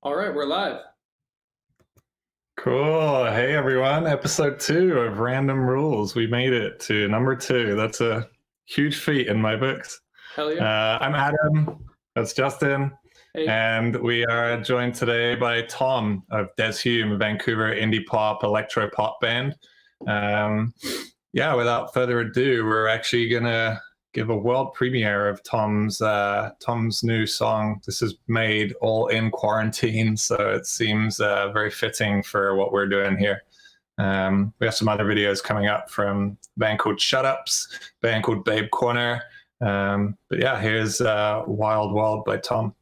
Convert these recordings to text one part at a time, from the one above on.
All right, we're live. Cool. Hey everyone, episode 2 of Random Rules. We made it to number 2. That's a huge feat in my books. Hell yeah. I'm Adam. That's Justin. Hey. And we are joined today by Tom of Des Hume, a Vancouver indie pop, electro pop band. Without further ado, we're actually going to give a world premiere of Tom's new song. This is made all in quarantine, so it seems very fitting for what we're doing here. We have some other videos coming up from a band called Shut Ups, a band called Babe Corner. But yeah, here's Wild Wild by Tom.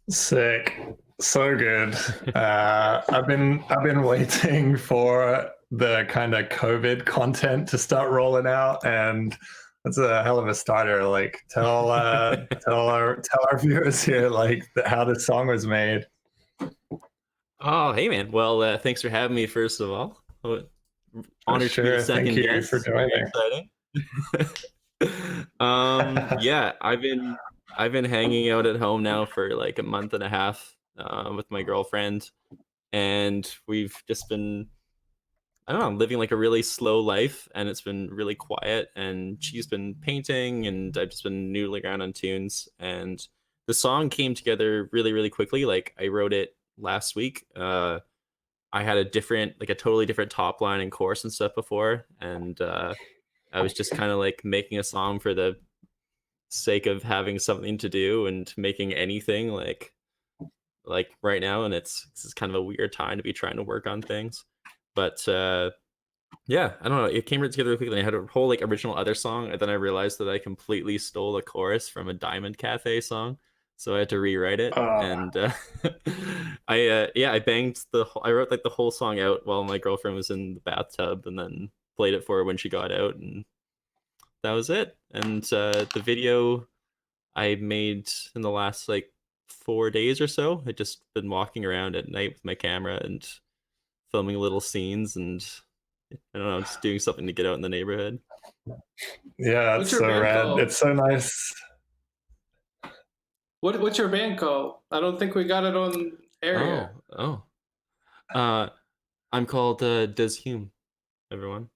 Sick. So good. I've been waiting for the kind of COVID content to start rolling out, and that's a hell of a starter. Like, tell our viewers here how this song was made. Oh, hey man. Well, thanks for having me. First of all, honored to be the second Thank you guest. for joining. Exciting. Yeah, I've been hanging out at home now for like a month and a half with my girlfriend, and we've just been, I don't know, living like a really slow life, and it's been really quiet. And she's been painting, and I've just been noodling around on tunes. And the song came together really, really quickly. Like I wrote it last week. I had a totally different top line and chorus and stuff before, and I was just kind of like making a song for the sake of having something to do and making anything. Like like right now, and it's kind of a weird time to be trying to work on things. But yeah, I don't know. It came together quickly. I had a whole like original other song, and then I realized that I completely stole a chorus from a Diamond Cafe song, so I had to rewrite it. And I banged I wrote like the whole song out while my girlfriend was in the bathtub, and then played it for her when she got out, and that was it. And the video I made in the last like 4 days or so. I just been walking around at night with my camera and filming little scenes, and I don't know, just doing something to get out in the neighborhood. Yeah, it's What's your so band rad. called? It's so nice. What's your band called? I don't think we got it on air yet. Oh. I'm called Does Hume, everyone.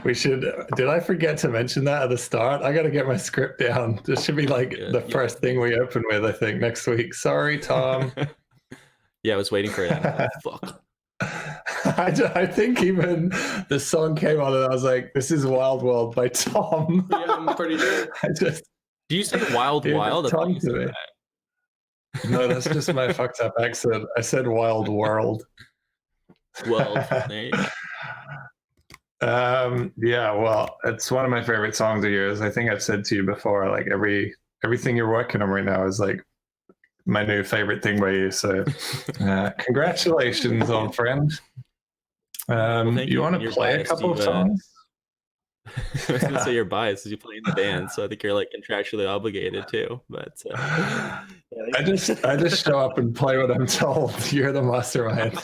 We should. Did I forget to mention that at the start? I got to get my script down. This should be like the first thing we open with, I think, next week. Sorry, Tom. Yeah, I was waiting for it. Like, fuck. I think even the song came on and I was like, this is Wild World by Tom. Yeah, I'm pretty sure. Do you say Wild Wild? Tom to me. No, that's just my fucked up accent. I said Wild World. World. There you go. Yeah, well, it's one of my favorite songs of yours. I think I've said to you before, like everything you're working on right now is like my new favorite thing by you. So congratulations, old friend. You want to play a couple of songs? I was gonna say you're biased because you play in the band, so I think you're like contractually obligated to. But I just show up and play what I'm told. You're the mastermind.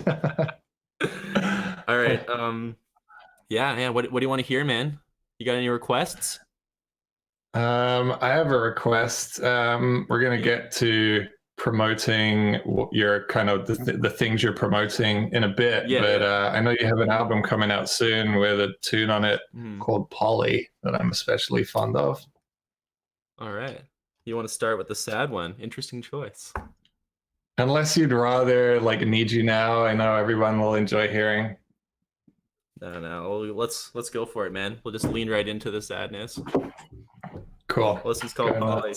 All right. Yeah. What do you want to hear, man? You got any requests? I have a request. We're gonna get to promoting your kind of the things you're promoting in a bit, but I know you have an album coming out soon with a tune on it called Polly that I'm especially fond of. All right, you want to start with the sad one? Interesting choice. Unless you'd rather like Need You Now, I know everyone will enjoy hearing. No, let's go for it, man. We'll just lean right into the sadness. Cool. Well, this is called Polly.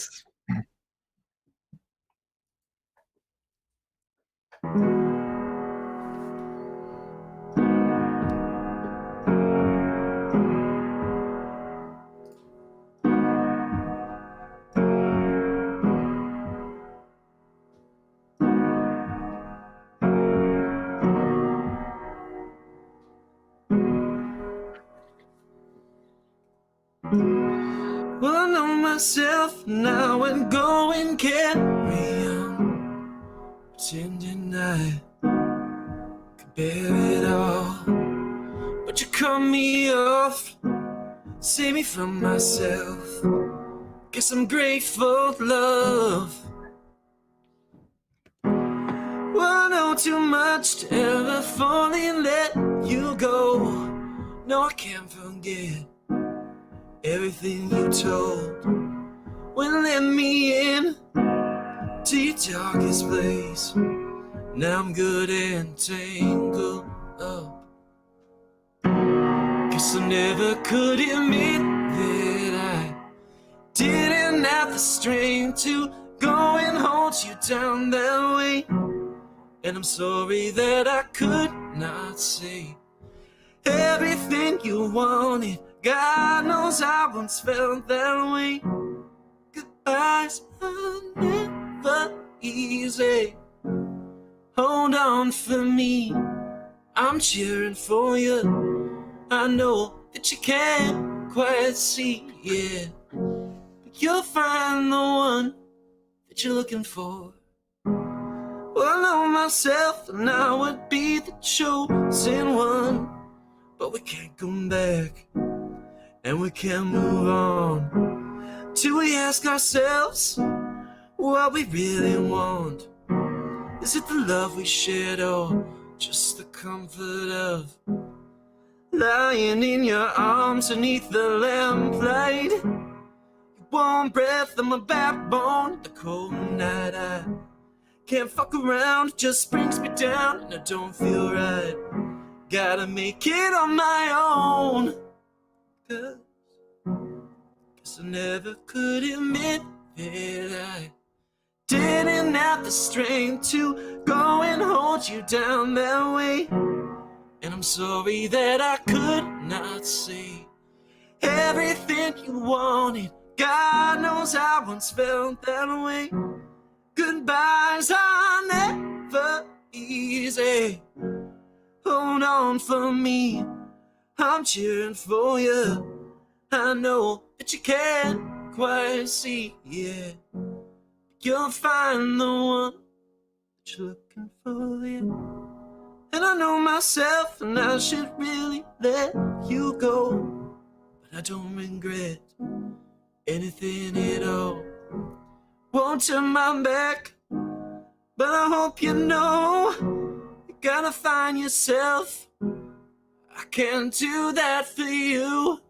Well, I know myself now and go and carry on, pretending I could bear it all. But you cut me off, save me from myself. Guess I'm grateful, love. Well, I know too much to ever fully let you go. No, I can't forget everything you told when you let me in to your darkest place. Now I'm good and tangled up. Guess I never could admit that I didn't have the strength to go and hold you down that way. And I'm sorry that I could not say everything you wanted. God knows I once felt that way. Goodbyes are never easy. Hold on for me, I'm cheering for you. I know that you can't quite see it, but you'll find the one that you're looking for. Well, I know myself and I would be the chosen one, but we can't come back and we can't move on till we ask ourselves what we really want. Is it the love we shared or just the comfort of lying in your arms beneath the lamplight? Your warm breath on my backbone, the cold night. I can't fuck around, it just brings me down and I don't feel right. Gotta make it on my own. Guess I never could admit that I didn't have the strength to go and hold you down that way. And I'm sorry that I could not say everything you wanted. God knows I once felt that way. Goodbyes are never easy. Hold on for me, I'm cheering for you. I know that you can't quite see, yeah. You'll find the one that you're looking for, yeah. And I know myself, and I should really let you go, but I don't regret anything at all. Won't turn my back, but I hope you know you gotta find yourself. I can't do that for you.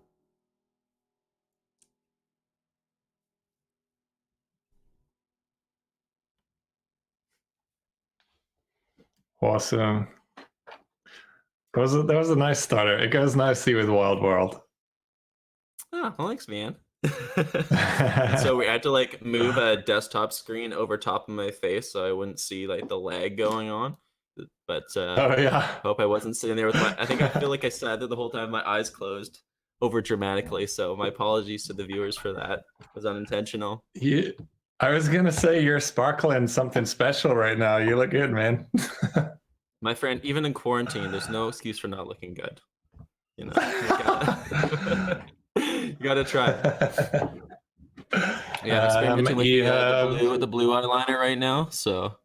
Awesome. That was a nice starter. It goes nicely with Wild World. Oh, thanks, man. So we had to like move a desktop screen over top of my face so I wouldn't see like the lag going on. But Oh yeah. hope I wasn't sitting there with my. I feel like I sat there the whole time, my eyes closed, over dramatically. So my apologies to the viewers for that. It was unintentional. I was gonna say you're sparkling something special right now. You look good, man. My friend, even in quarantine, there's no excuse for not looking good. You know, you gotta try. Yeah, I'm experimenting with the blue eyeliner right now. So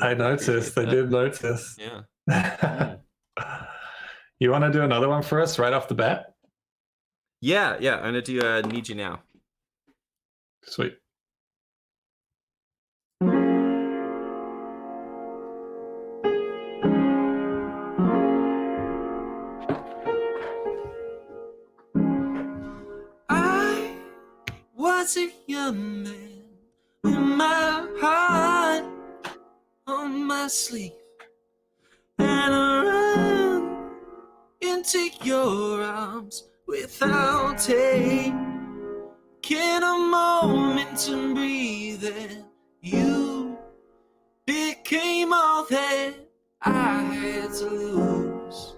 I noticed. I did notice. Yeah. You want to do another one for us right off the bat? Yeah. I'm gonna do Need You Now. Sweet. I was a young man with my heart on my sleeve, and I ran into your arms without taking a moment to breathe, and you became all that I had to lose.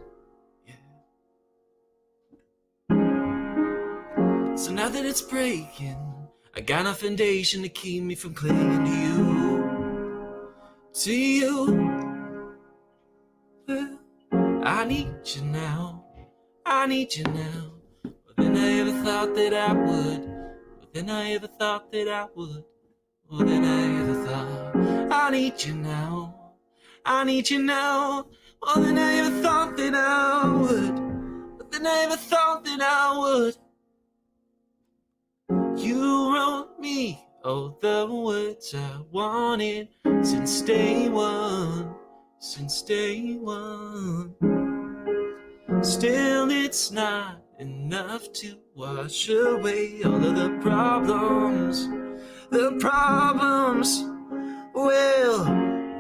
So now that it's breaking, I got no foundation to keep me from clinging to you. To you. Well, I need you now. I need you now. More than I ever thought that I would. More than I ever thought that I would. More than I ever thought. I need you now. I need you now. More than I ever thought that I would. More than I ever thought that I would. You wrote me all the words I wanted since day one, since day one. Still it's not enough to wash away all of the problems, the problems. Well,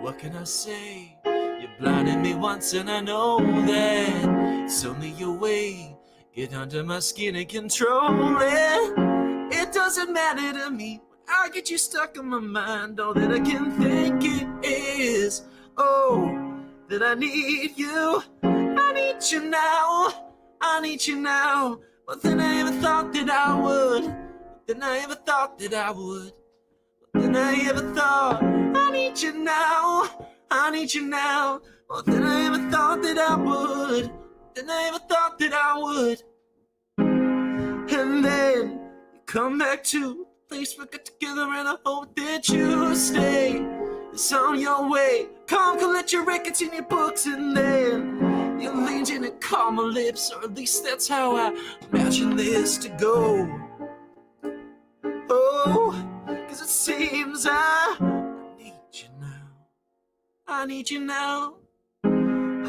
what can I say? You blinded me once and I know that it's only your way. Get under my skin and control it. It doesn't matter to me when I get you stuck in my mind. All that I can think it is, oh, that I need you. I need you now. I need you now. More than I ever thought that I would. More than I ever thought that I would. More than I ever thought. I need you now. I need you now. More than I ever thought that I would. More than I ever thought that I would. And then come back to the place we got together, and I hope that you stay. It's on your way. Come collect your records and your books, and then you lean in and call my lips, or at least that's how I imagine this to go. Oh, cause it seems I need you now. I need you now.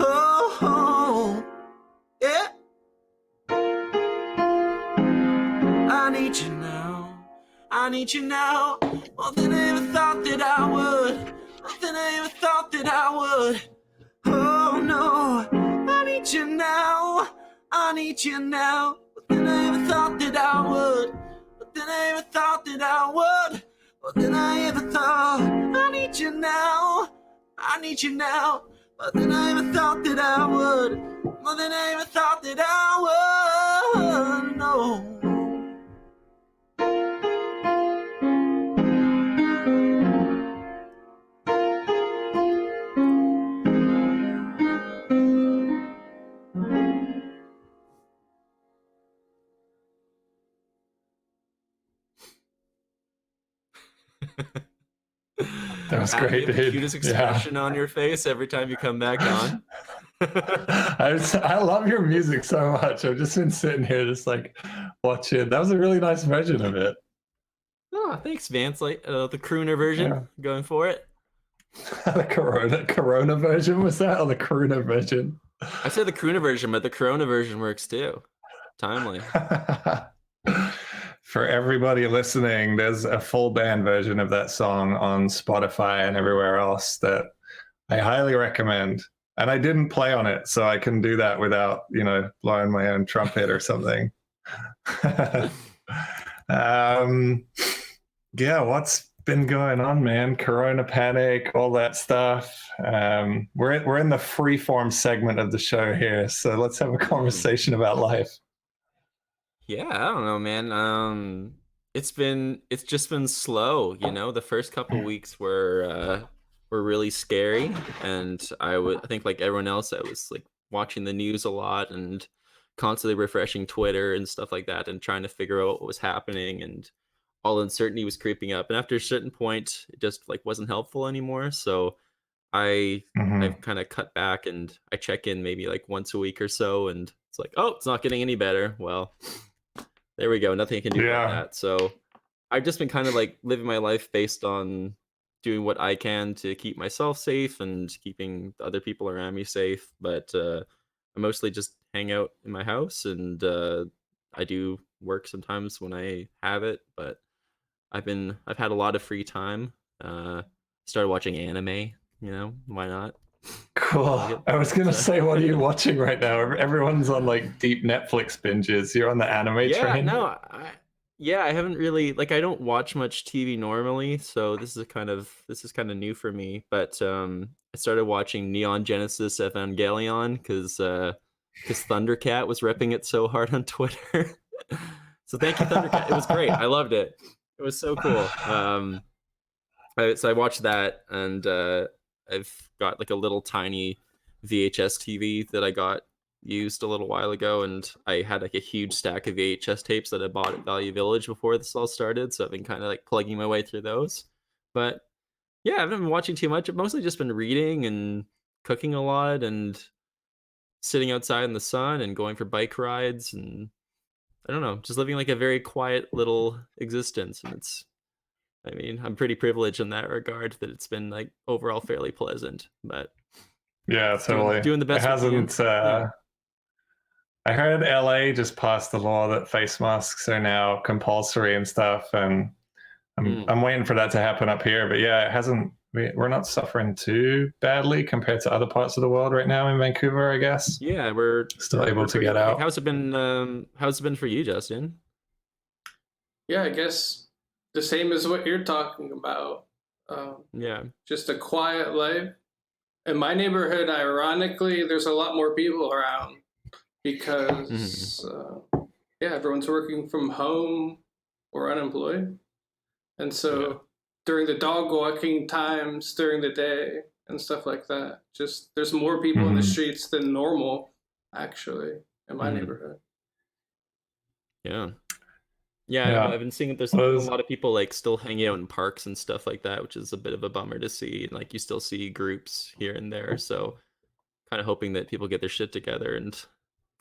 Oh, yeah. I need you now. I need you now. More than I ever thought that I would. More than I ever thought that I would. Oh no. I need you now. I need you now. More than I ever thought that I would. More than I ever thought that I would. more than I ever thought. I need you now, I need you now, more than I ever thought that I would, more than I ever thought that I would. No. That was Adam, great, you have the dude. cutest Yeah. expression on your face every time you come back on. I love your music so much. I've just been sitting here just like watching. That was a really nice version of it. Oh, thanks, Vance. Like the crooner version, Yeah. going for it. The Corona version was that, or the crooner version? I said the crooner version, but the Corona version works too. Timely. For everybody listening, there's a full band version of that song on Spotify and everywhere else that I highly recommend. And I didn't play on it, so I can do that without, blowing my own trumpet or something. Yeah, what's been going on, man? Corona panic, all that stuff. We're in the freeform segment of the show here, so let's have a conversation about life. Yeah, I don't know, man. It's just been slow, The first couple weeks were really scary, and I think like everyone else, I was like watching the news a lot and constantly refreshing Twitter and stuff like that, and trying to figure out what was happening, and all uncertainty was creeping up. And after a certain point, it just like wasn't helpful anymore. So I've kind of cut back, and I check in maybe like once a week or so, and it's like, oh, it's not getting any better. Well, there we go. Nothing I can do about that. So I've just been kind of like living my life based on doing what I can to keep myself safe and keeping the other people around me safe. But I mostly just hang out in my house, and I do work sometimes when I have it. But I've had a lot of free time. Started watching anime. Why not? Cool. I was gonna say, what are you watching right now? Everyone's on like deep Netflix binges. You're on the anime train. No, I haven't really I don't watch much TV normally, so this is kind of new for me. But I started watching Neon Genesis Evangelion because Thundercat was repping it so hard on Twitter. So thank you, Thundercat. It was great. I loved it. It was so cool. So I watched that, and I've got like a little tiny VHS TV that I got used a little while ago, and I had like a huge stack of VHS tapes that I bought at Value Village before this all started, so I've been kind of like plugging my way through those. But yeah, I haven't been watching too much. I've mostly just been reading and cooking a lot and sitting outside in the sun and going for bike rides, and I don't know, just living like a very quiet little existence. And I'm pretty privileged in that regard, that it's been like overall fairly pleasant. But yeah, totally. Doing the best. It hasn't. I heard LA just passed the law that face masks are now compulsory and stuff, and I'm waiting for that to happen up here. But yeah, it hasn't. We're not suffering too badly compared to other parts of the world right now in Vancouver, I guess. Yeah, we're still able to get out. How's it been for you, Justin? Yeah, I guess the same as what you're talking about. Just a quiet life. In my neighborhood, ironically, there's a lot more people around because, everyone's working from home or unemployed. And so during the dog walking times during the day and stuff like that, just there's more people in the streets than normal, actually, in my neighborhood. Yeah, I've been seeing that there's a lot of people like still hanging out in parks and stuff like that, which is a bit of a bummer to see. And like you still see groups here and there, so kind of hoping that people get their shit together and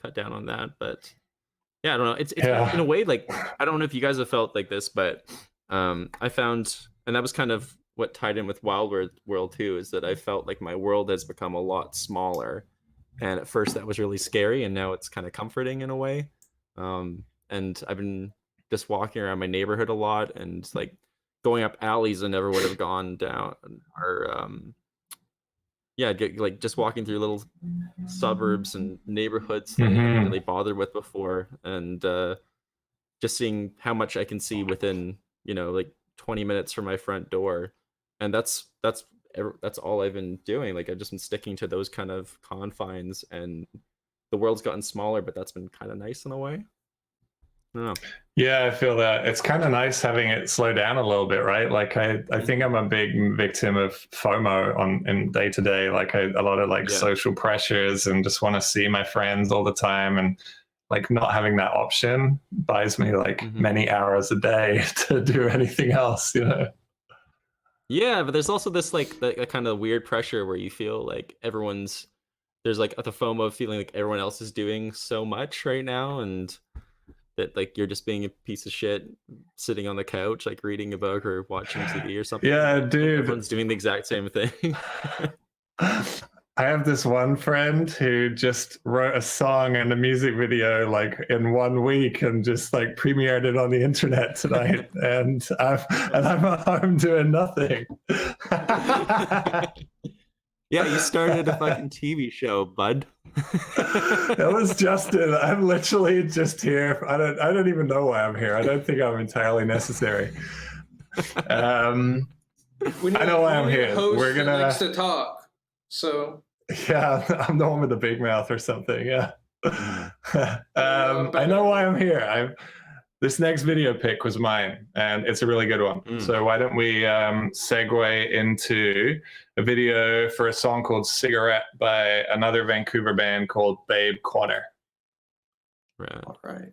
cut down on that. But yeah, I don't know. It's in a way, like, I don't know if you guys have felt like this, but I found, and that was kind of what tied in with Wild World too, is that I felt like my world has become a lot smaller. And at first that was really scary, and now it's kind of comforting in a way. And I've been just walking around my neighborhood a lot, and like going up alleys I never would have gone down, or just walking through little suburbs and neighborhoods that I didn't really bother with before, and just seeing how much I can see within like 20 minutes from my front door, and that's all I've been doing. Like I've just been sticking to those kind of confines, and the world's gotten smaller, but that's been kind of nice in a way. I don't know. Yeah, I feel that it's kind of nice having it slow down a little bit, right? Like I think I'm a big victim of FOMO in day to day, like a lot of like social pressures, and just want to see my friends all the time, and like not having that option buys me like many hours a day to do anything else, you know? Yeah, but there's also this like that kind of weird pressure where you feel like there's like the FOMO of feeling like everyone else is doing so much right now, and that like you're just being a piece of shit sitting on the couch like reading a book or watching TV or something. Yeah, dude. Everyone's doing the exact same thing. I have this one friend who just wrote a song and a music video like in 1 week and just like premiered it on the internet tonight. and I'm at home doing nothing. Yeah, you started a fucking TV show, bud. That was Justin. I'm literally just here. I don't even know why I'm here. I don't think I'm entirely necessary. I know why I'm here. We're gonna likes to talk. So yeah, I'm the one with the big mouth or something. Yeah. I know why I'm here. This next video pick was mine, and it's a really good one. So why don't we segue into a video for a song called Cigarette by another Vancouver band called Babe Corner. Right. All right.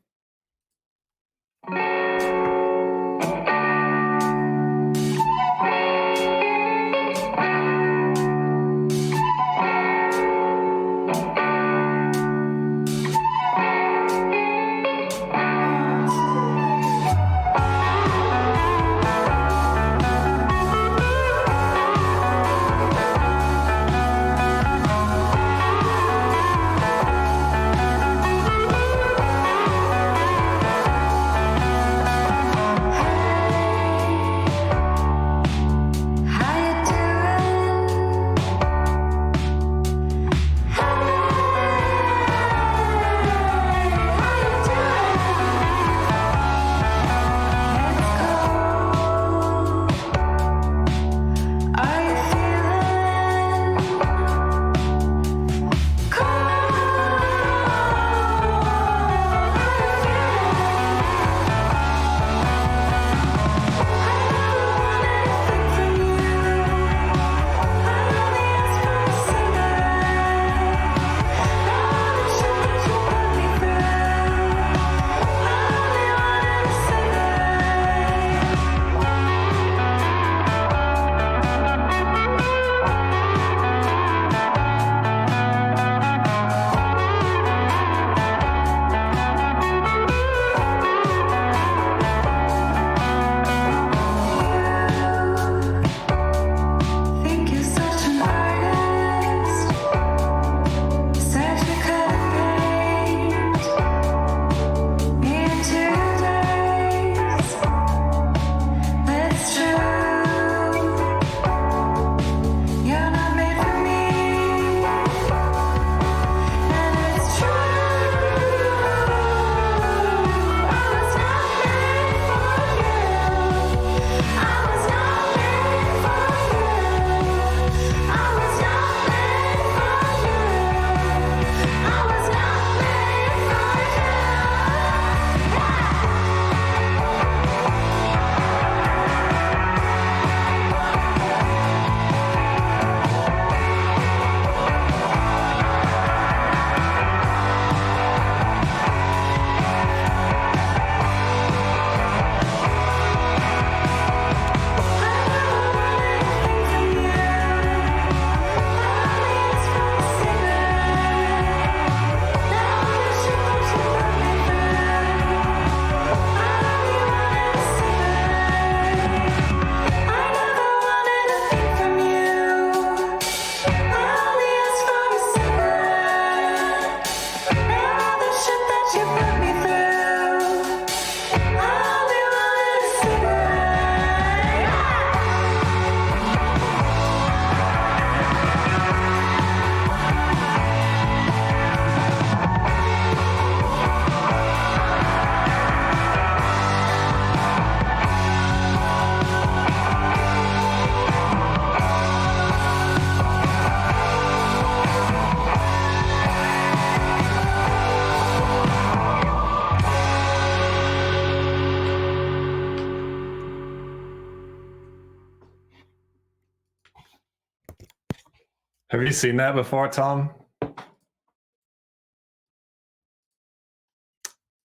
Have you seen that before, Tom?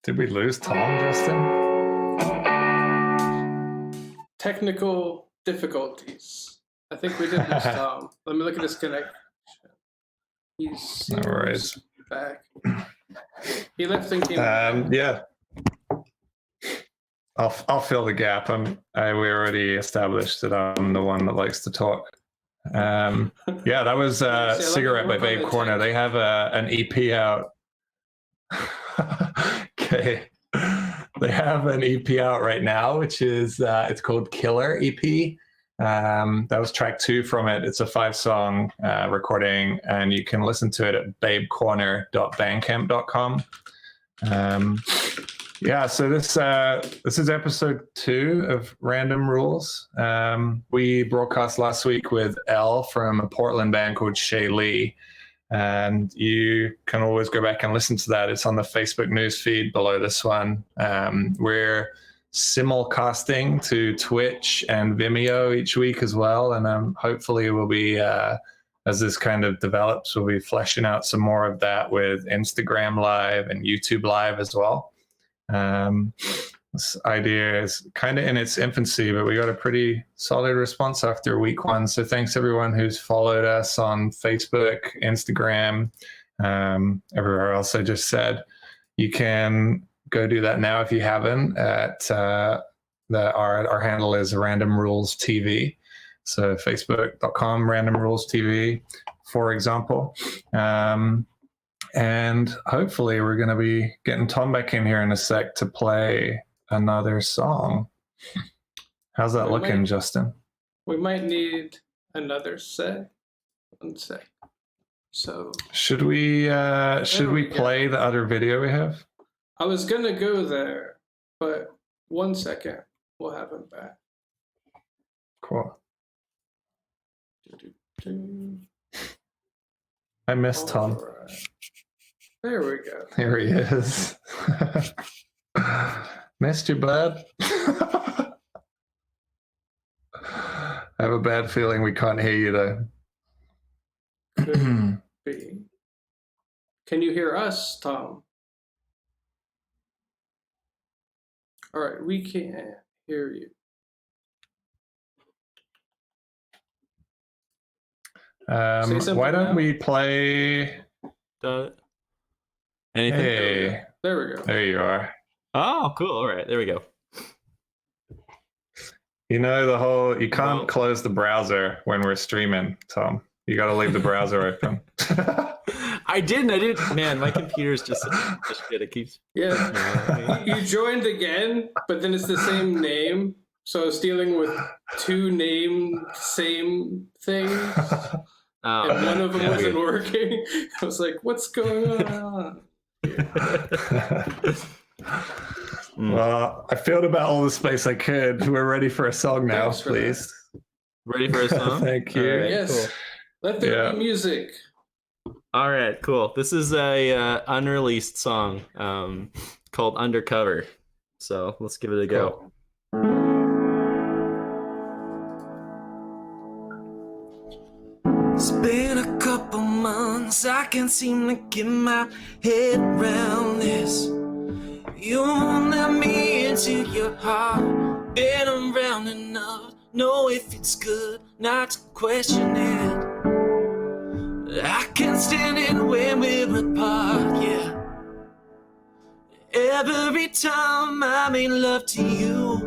Did we lose Tom, Justin? Technical difficulties. I think we did lose Tom. Let me look at his connection. He's no worries. Back. He left thinking. Yeah. I'll fill the gap. We already established that I'm the one that likes to talk. Yeah, that was Cigarette by Babe Corner. They have an EP out. Okay. They have an EP out right now, which is it's called Killer EP. That was track 2 from it. It's a 5-song recording, and you can listen to it at babecorner.bandcamp.com. Yeah, so this is episode 2 of Random Rules. We broadcast last week with Elle from a Portland band called Shay Lee, and you can always go back and listen to that. It's on the Facebook news feed below this one. We're simulcasting to Twitch and Vimeo each week as well, and hopefully we'll be, as this kind of develops, we'll be fleshing out some more of that with Instagram Live and YouTube Live as well. This idea is kind of in its infancy, but we got a pretty solid response after week 1. So thanks everyone who's followed us on Facebook, Instagram, everywhere else I just said. You can go do that now if you haven't. Our handle is Random Rules TV. So facebook.com Random Rules TV, for example. And hopefully we're going to be getting Tom back in here in a sec to play another song. How's that looking, Justin? We might need another set. One sec. So should we play the other video we have? I was going to go there, but 1 second. We'll have him back. Cool. I miss Tom. Right. There we go. Here he is. Missed you, bud. I have a bad feeling we can't hear you, though. Could be. Can you hear us, Tom? All right, we can't hear you. Why don't we play anything? Hey, there we go. There you are. Oh, cool. All right, there we go. You know you can't close the browser when we're streaming, Tom. You got to leave the browser open. I didn't. Man, my computer's just shit. It keeps. Yeah. You joined again, but then it's the same name. So I was dealing with 2 same things. And one of them wasn't working. I was like, what's going on? Well, I filled about all the space I could. We're ready for a song now, please. Ready for a song? Thank you. Right, yes. Cool. Let there be music. All right, cool. This is a unreleased song called Undercover. So let's give it a go. It's been a couple months, I can't seem to get my head around this. You won't let me into your heart. Been around enough, know if it's good, not to question it. I can't stand it when we're apart, yeah. Every time I make love to you,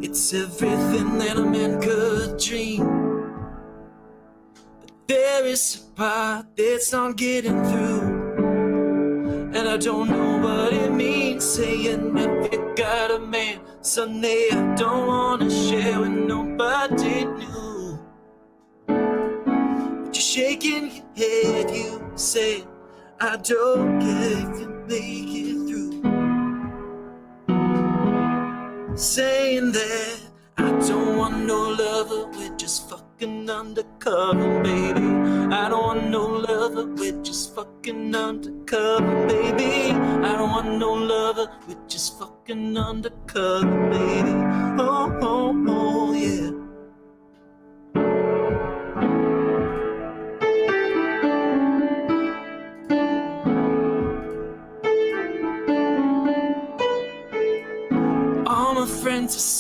it's everything that a man could dream. There is a part that's not getting through, and I don't know what it means saying if you got a man someday I don't wanna share with nobody new. But you're shaking your head, you say I don't care if you make it through, saying that I don't want no lover, we're just fucking undercover, baby. I don't want no lover, we're just fucking undercover, baby. I don't want no lover, we're just fucking undercover, baby. Oh, oh, oh, yeah.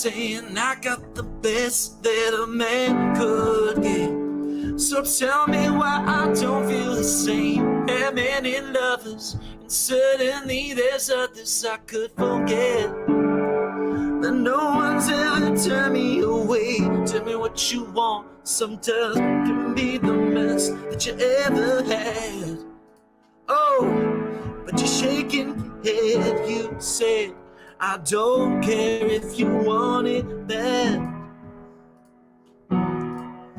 saying I got the best that a man could get. So tell me why I don't feel the same. Have many lovers, and suddenly there's others I could forget. But no one's ever turned me away. Tell me what you want, sometimes can be the best that you ever had. Oh, but you're shaking your head. You said, I don't care if you want it bad.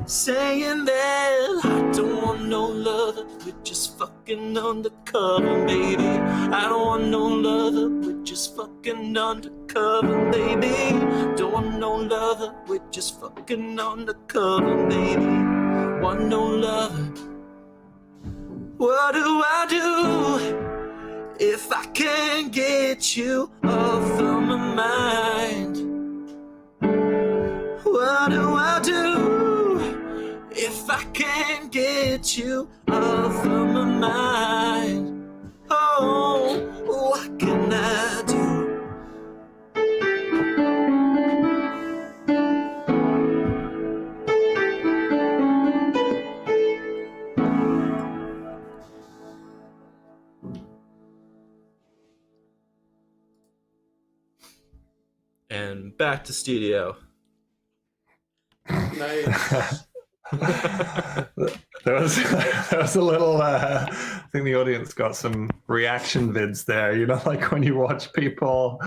Saying that I don't want no lover, we're just fucking undercover, baby. I don't want no lover, we're just fucking undercover, baby. Don't want no lover, we're just fucking undercover, baby. Want no lover. What do I do if I can't get you off of my mind? What do I do if I can't get you off of my mind? Oh, what can I do? And back to studio. Nice. There was a little I think the audience got some reaction vids there, you know, like when you watch people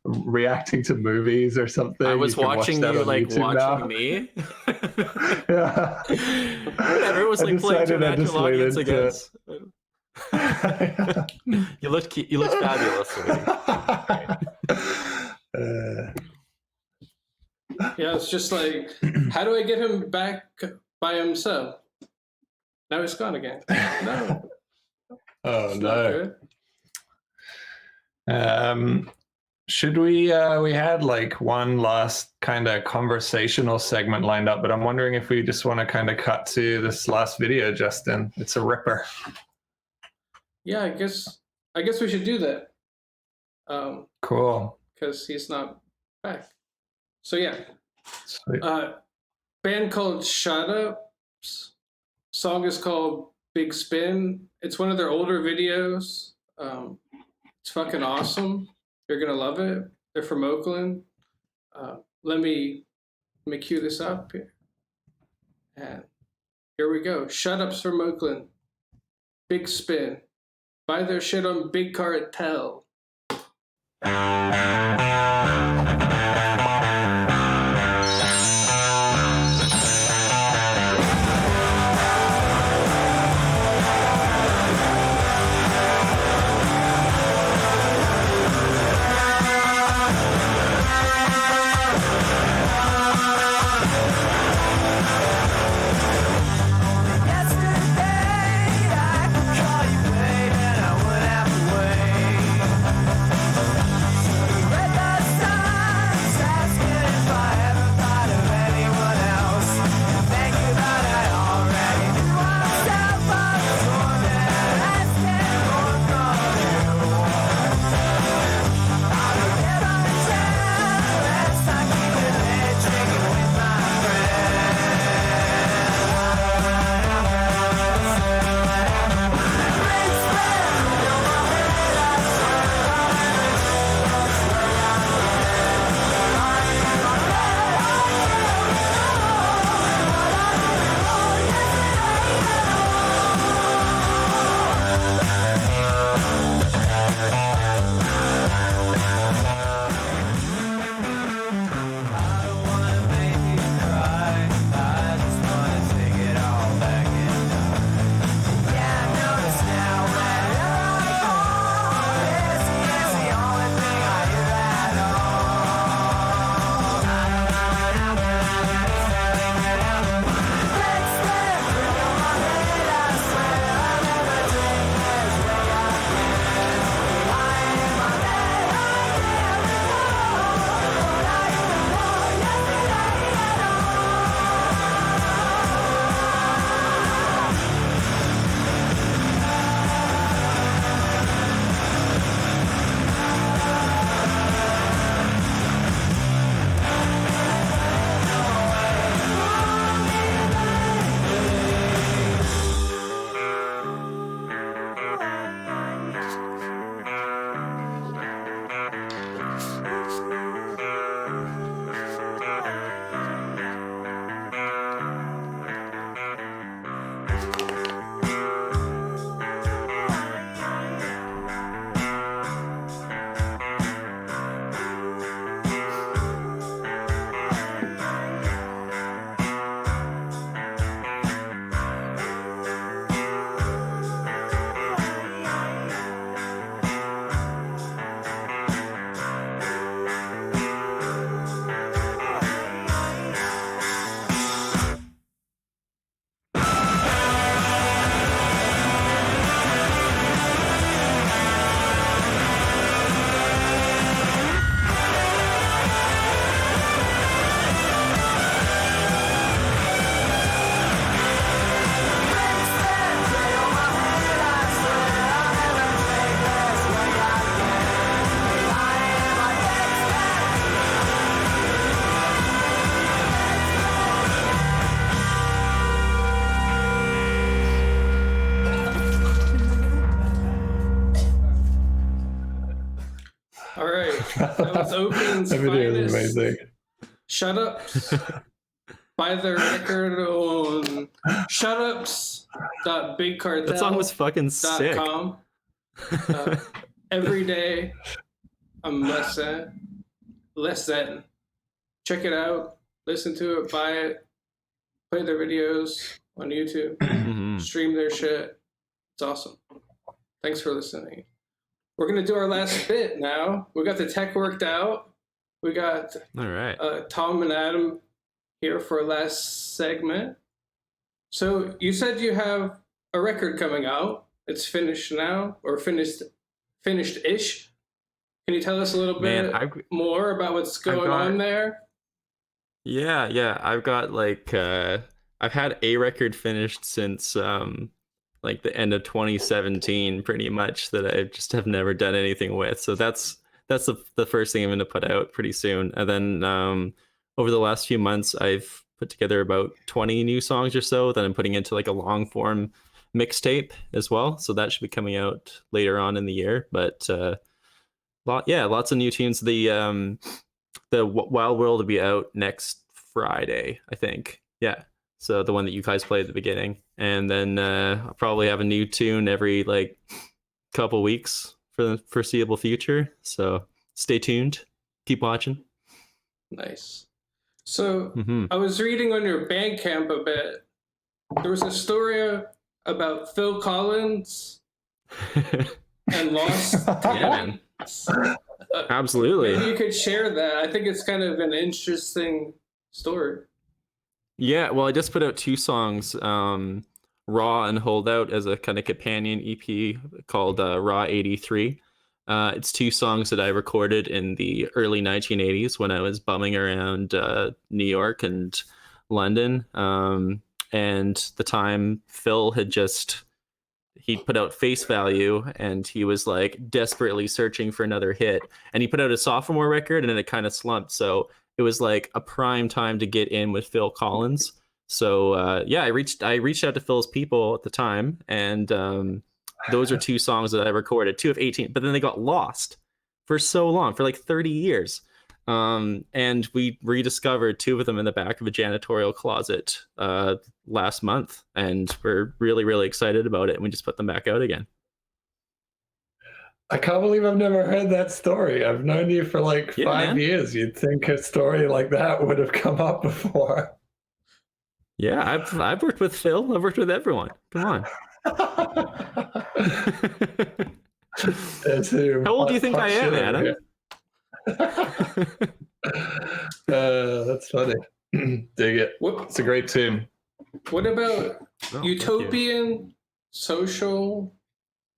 reacting to movies or something. I was watching you like YouTube watching now. me. Yeah. Whatever, it was like playing to a natural audience, I guess. Yeah. You looked fabulous. Yeah, it's just like, how do I get him back by himself? Now he's gone again. No. Oh It's not no. good. Should we had like one last kind of conversational segment lined up, but I'm wondering if we just want to kind of cut to this last video, Justin. It's a ripper. Yeah, I guess we should do that. Cool. Because he's not back. So yeah. Sweet. Band called Shut Ups. Song is called Big Spin. It's one of their older videos. It's fucking awesome. You're gonna love it. They're from Oakland. Let me cue this up here. And here we go. Shut Ups from Oakland. Big Spin. Buy their shit on Big Cartel. Red light sign. That was Oakland's That video is finest. amazing. Shut Ups. Buy their record on shutups.bigcartel.com. That song was fucking sick. Every day, I'm less zen. Check it out. Listen to it. Buy it. Play their videos on YouTube. Stream their shit. It's awesome. Thanks for listening. We're going to do our last bit now. We got the tech worked out. We got all right. Tom and Adam here for our last segment. So you said you have a record coming out. It's finished now, or finished-ish. Can you tell us a little bit more about what's going on there? Yeah. I've got like I've had a record finished since like the end of 2017, pretty much, that I just have never done anything with. So that's the first thing I'm going to put out pretty soon. And then over the last few months, I've put together about 20 new songs or so that I'm putting into like a long form mixtape as well. So that should be coming out later on in the year. But lots of new tunes. The Wild World will be out next Friday, I think. Yeah. So the one that you guys played at the beginning. And then I'll probably have a new tune every like couple weeks for the foreseeable future. So stay tuned. Keep watching. Nice. So I was reading on your Bandcamp a bit. There was a story about Phil Collins and lost talent. Absolutely. Maybe you could share that. I think it's kind of an interesting story. Yeah, well, I just put out 2 songs, Raw and Holdout, as a kind of companion EP called Raw 83. It's 2 songs that I recorded in the early 1980s when I was bumming around New York and London. And the time Phil had he'd put out Face Value, and he was like desperately searching for another hit. And he put out a sophomore record, and then it kind of slumped. So it was like a prime time to get in with Phil Collins. So I reached out to Phil's people at the time, and those are 2 songs that I recorded, 2 of 18, but then they got lost for so long, for like 30 years. And we rediscovered 2 of them in the back of a janitorial closet last month, and we're really, really excited about it. And we just put them back out again. I can't believe I've never heard that story. I've known you for like 5 years. You'd think a story like that would have come up before. Yeah, I've worked with Phil. I've worked with everyone. Come on. How old do you think I am, Adam? That's funny. Dig it. It's a great tune. What about Utopian Social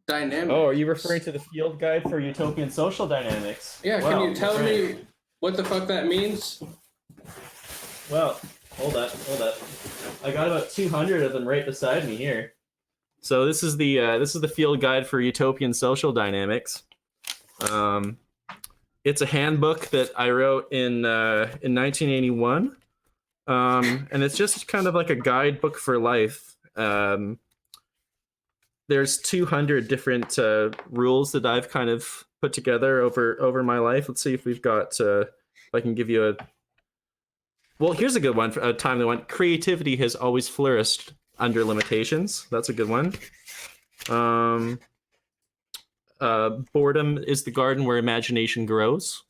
Dynamics? Oh, are you referring to the field guide for Utopian Social Dynamics? Yeah, wow. Can you tell me what the fuck that means? Well, hold up. I got about 200 of them right beside me here. So this is the field guide for Utopian Social Dynamics. It's a handbook that I wrote in 1981, and it's just kind of like a guidebook for life. There's 200 different rules that I've kind of put together over my life. Let's see if we've got. If I can give you a. Well, here's a good one. A timely one. Creativity has always flourished under limitations. That's a good one. Boredom is the garden where imagination grows.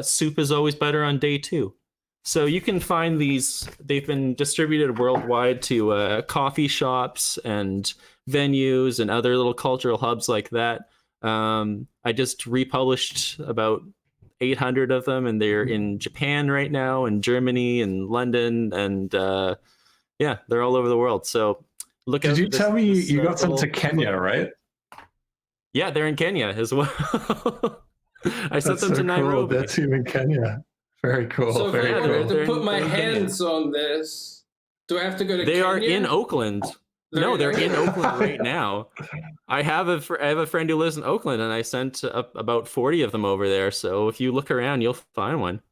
Soup is always better on day 2. So you can find these. They've been distributed worldwide to coffee shops and venues and other little cultural hubs like that. I just republished about 800 of them, and they're in Japan right now, and Germany, and London, and they're all over the world. So look. Did you tell me you got some to Kenya, right? Yeah, they're in Kenya as well. I sent them to Nairobi. That's even Kenya. Very cool. So very cool. To put my hands on this, do I have to go to Kenya? They are in Oakland. No, they're in Oakland right now. I have a friend who lives in Oakland, and I sent about 40 of them over there. So if you look around, you'll find one.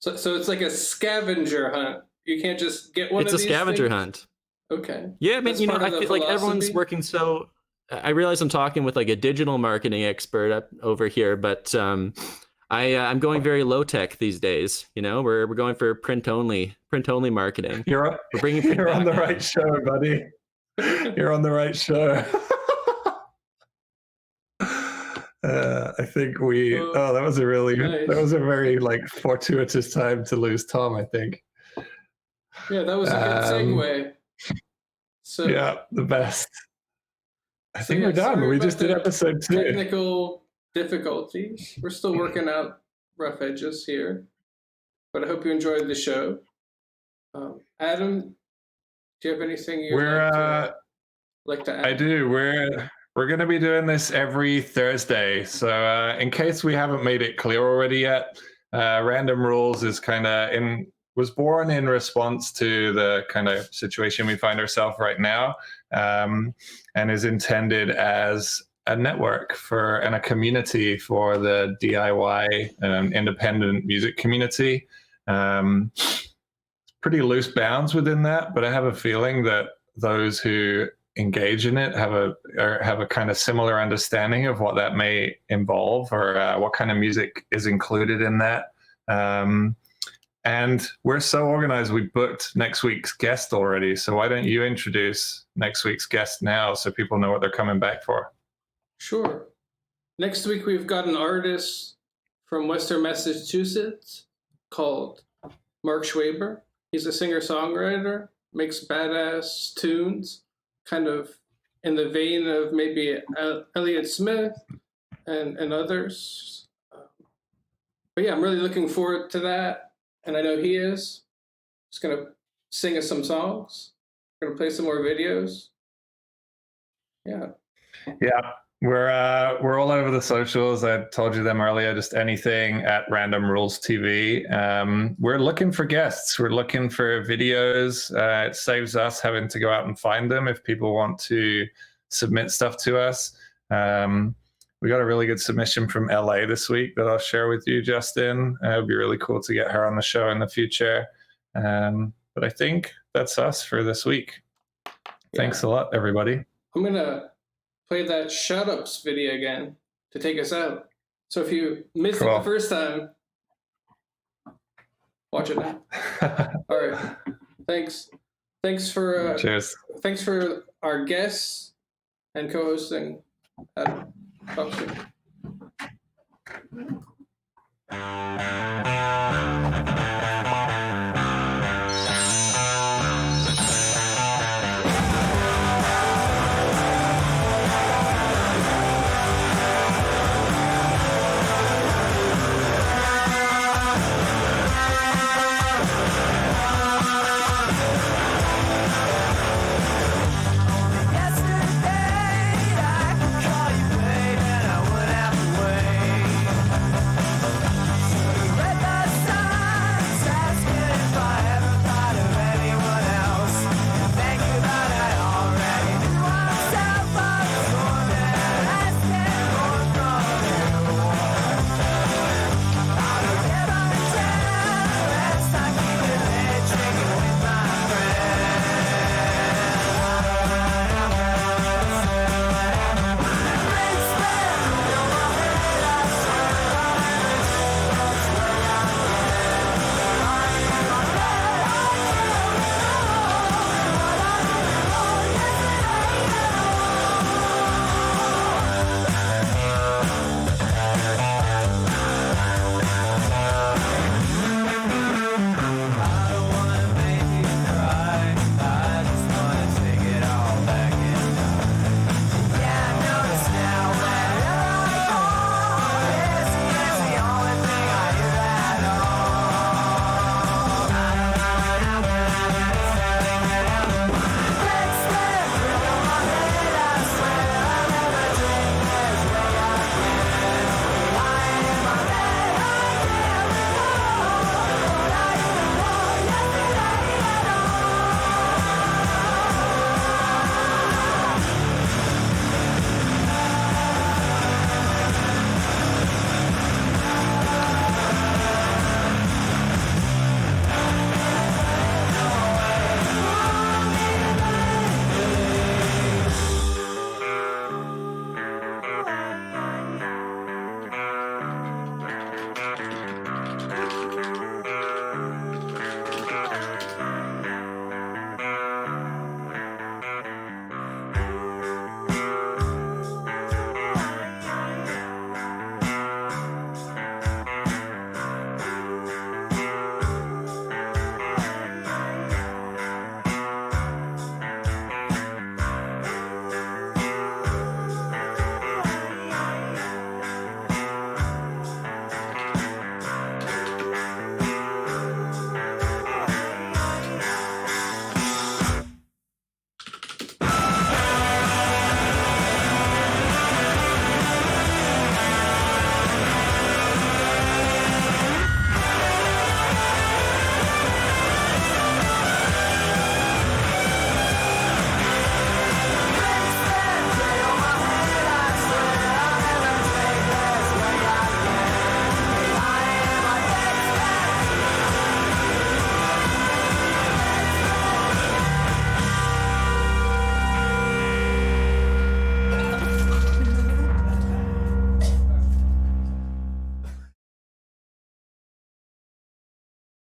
So it's like a scavenger hunt. You can't just get one of these. It's a scavenger hunt. Okay. Yeah, I mean, I feel like everyone's working so I realize I'm talking with like a digital marketing expert over here, but I'm going very low tech these days. You know, we're going for print only marketing. You're on the right show, buddy. You're on the right show. I think that was a really nice. That was a very like fortuitous time to lose Tom, I think. Yeah, that was a good segue. So yeah, the best. I think we're done. We just did episode 2. Technical difficulties. We're still working out rough edges here, but I hope you enjoyed the show. Adam, do you have anything you'd like to add? I do. We're going to be doing this every Thursday. So in case we haven't made it clear already yet, Random Rules is was born in response to the kind of situation we find ourselves right now, and is intended as a network and a community for the DIY independent music community. Pretty loose bounds within that, but I have a feeling that those who engage in it have a kind of similar understanding of what that may involve, or what kind of music is included in that. And we're so organized, we booked next week's guest already. So why don't you introduce next week's guest now so people know what they're coming back for? Sure. Next week, we've got an artist from Western Massachusetts called Mark Schwaber. He's a singer-songwriter, makes badass tunes, kind of in the vein of maybe Elliott Smith and others. But yeah, I'm really looking forward to that. And I know he is. He's going to sing us some songs. We're going to play some more videos. Yeah. Yeah. We're all over the socials. I told you them earlier, just anything at Random Rules TV. We're looking for guests. We're looking for videos. It saves us having to go out and find them if people want to submit stuff to us. We got a really good submission from LA this week that I'll share with you, Justin. It would be really cool to get her on the show in the future. But I think that's us for this week. Yeah. Thanks a lot, everybody. I'm going to play that Shut Ups video again to take us out. So if you missed it the first time, watch it now. All right. Thanks. Cheers. Thanks for our guests and co-hosting. Talk soon.